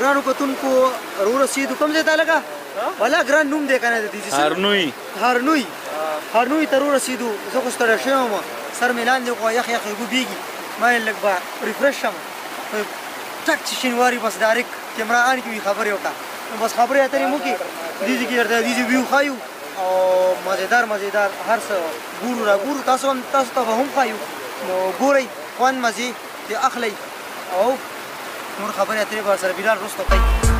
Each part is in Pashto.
ګرانو کتونکو ورسېدو کوم ځای ته لږه ولا ګران نوم دی که نه د دې هرنوي ته ورسېدو زه خو ستړی شوی وم سر مې لاندې خو یخ یخ اوبه بیږي ما یې لږ به ریفریش شم ټک چې شینواري بس ډایرکټ کیمرا آن کې وي خبرې وکړه نو بس خبرې اترې مو کې دې ځای کې درته دې ځای ویو ښایو او مزېدار هر څه ګورو را ګورو تاسو ته به هم ښایو نو ګورئ خوند مزې ترې اخلئ او نور خبرې اترې به سره بلال وروسته کوي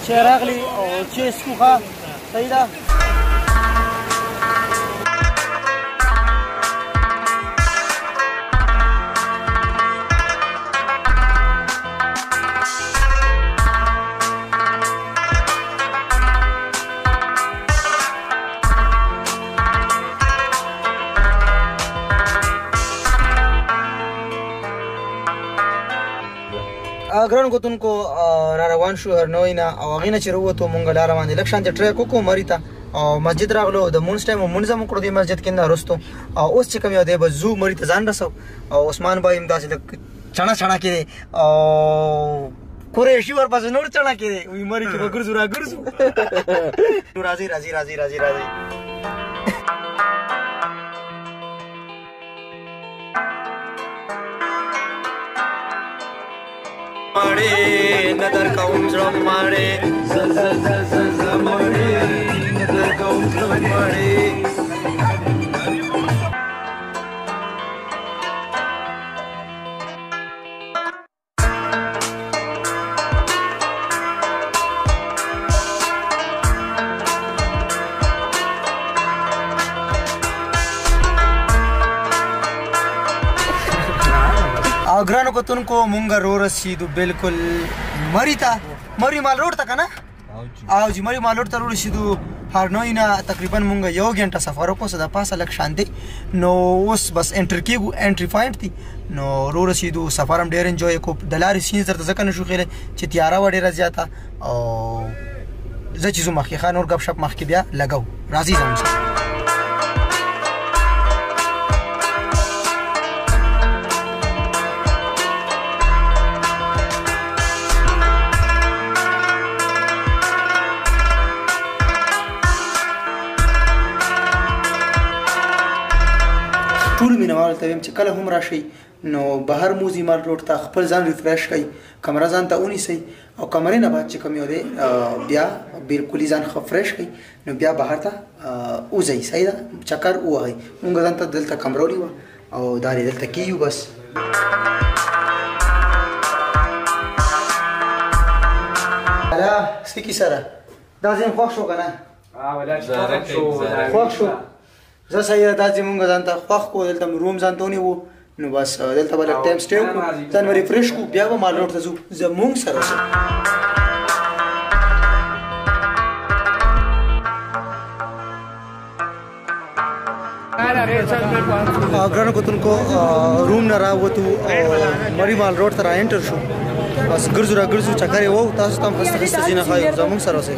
چې راغلي او چې څکو ښه صحیح ده ګرانو کتونکو را روان شو هرنوی نه او هغې نه چې راووتو مونږ لاره باندې لږ شانتې ټریک وکړو مري ته او مسجد راغلو د مونځ ټایم مونځ هم وکړو دې مسجد کې نه وروستو او اوس چې کوم یو دی به ځو مري ته ځان رسو او عثمان بھائی هم داسې چڼه کې دی او قریشي ورپسې نور چڼه کې دی وایي مري کې به ګرځو را ګرځو راځئ مړې ندر کوم زړه مړې مړې ندر کوم زړه مړې او ګرانو کتونکو مونږ رسېدو بالکل مري ته مري مال روډ ته که نه او چې مري مال روډ ته رسېدو هرنوی نه تقریبا مونږ 1 غنټه سفر وکړو څه د پاسه لږ شان دی نو اوس بس انټر کېږو انټري پوینټ دی نو رسېدو سفر هم ډېر انجوی کړو د لارې سینز درته ځکه نه شو ښیلی چې تیاره وه ډېره زیاته او زه چې ځو مخکې ښه نور ګپ شپ مخکې بیا لګو راځئ زموږ سره ټول مینوالو ته وایم چې کله هم راشئ نو بهر موزي مال روډ ته خپل ځان ریفریش کړئ کمره ځان ته ونیسئ او کمرې نه بعد چې کوم یو دی بیا بالکلي ځان ښه فریش کړئ نو بیا بهر ته وځئ صحیح ده چکر ووهئ مونږ ځان ته دلته کمره ونیوه او دا دلته کېږو بس هلا څه کیسه ده دا ځای خوښ شو که نه خوښ شو زه صحیح ده دا چې مونږ ځان ته خوښ کړو دلته مې روم ځان ته ونیوو نو بس دلته به لږ ټایم سټې وکړو ځان به ریفریش کړو بیا به مال روډ ته ځو زمونږ سره شو ګرانو کتونکو روم نه راووتو او مري مال روډ ته را انټر شو بس ګرځو را ګرځو چکر یې وو تاسو ته هم خسته خسته ځینه ښایو زمونږ سره اوسئ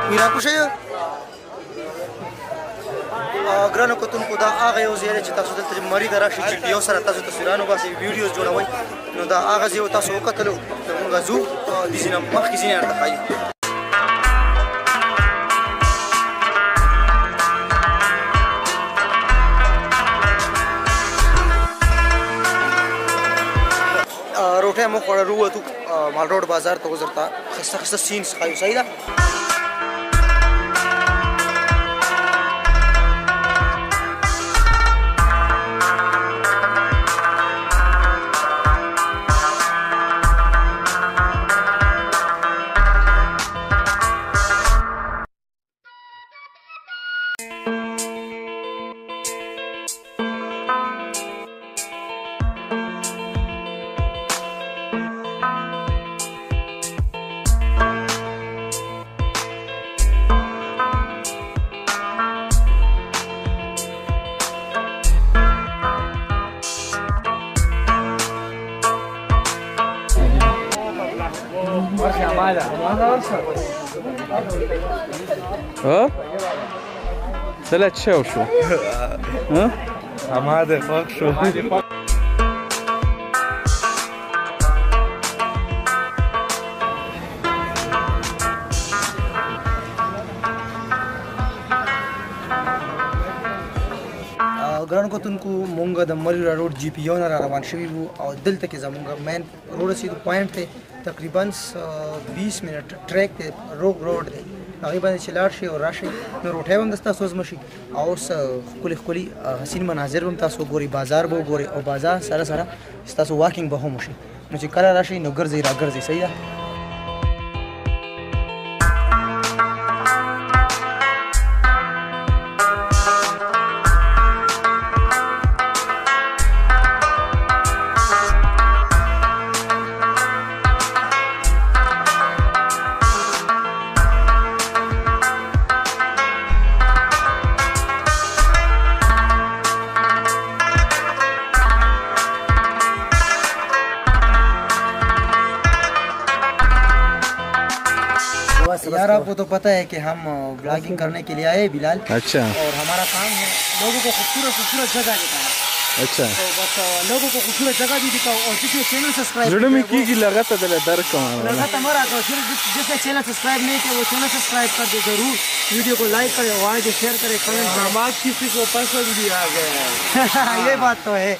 میرا کوشي ګرانو کتونکو دا هغه یو ځای دی چې تاسو دلته مری د راشي چې یو سره تاسو تصویرانو باسي ویډیوز جوړوئ نو دا هغه ځای تاسو وکتلو موږ ځو د ځینې مخکې ځینې درته ښایو روټۍ مو خوړل ووتو مال روډ بازار ته وزرته خسته خسته سینس ښایو صحیح ده ها؟ ثلاث شو شو؟ ها؟ حماده خوښ شو ګرانو کتونکو مونږ د مری روډ جی پی یو نه را روان شوي وو او دلته کې زمونږ مین روډ رسیدو پوینټ دی تقریبا 20 منټ ټریک دی روډ دی هغې باندې چې لاړ شي او راشئ نو روټۍ به هم د ستاسو وزمه شي او اوس ښکلي ښکلي حسین مناظر به هم تاسو وګورئ بازار به وګورئ او بازار سره سره ستاسو واکینګ به هم وشي نو چې کله راشئ نو ګرځئ را ګرځئ صحیح ده यार आपको तो पता है कि हम ब्लॉगिंग करने के लिए आए बिलाल अच्छा और हमारा काम है लोगों को खूबसूरत खूबसूरत जगह दिखाना अच्छा तो बस लोगों को खूबसूरत जगह भी दिखाओ और जिसने चैनल सब्सक्राइब زړه مې کېږي لغته د درک کوم لغته مه راکړه जिसने चैनल सब्सक्राइब नहीं किया वो चैनल सब्सक्राइब कर दे जरूर वीडियो को लाइक करे और आगे शेयर करे कमेंट किसी को पसंद भी आ गया ये बात तो है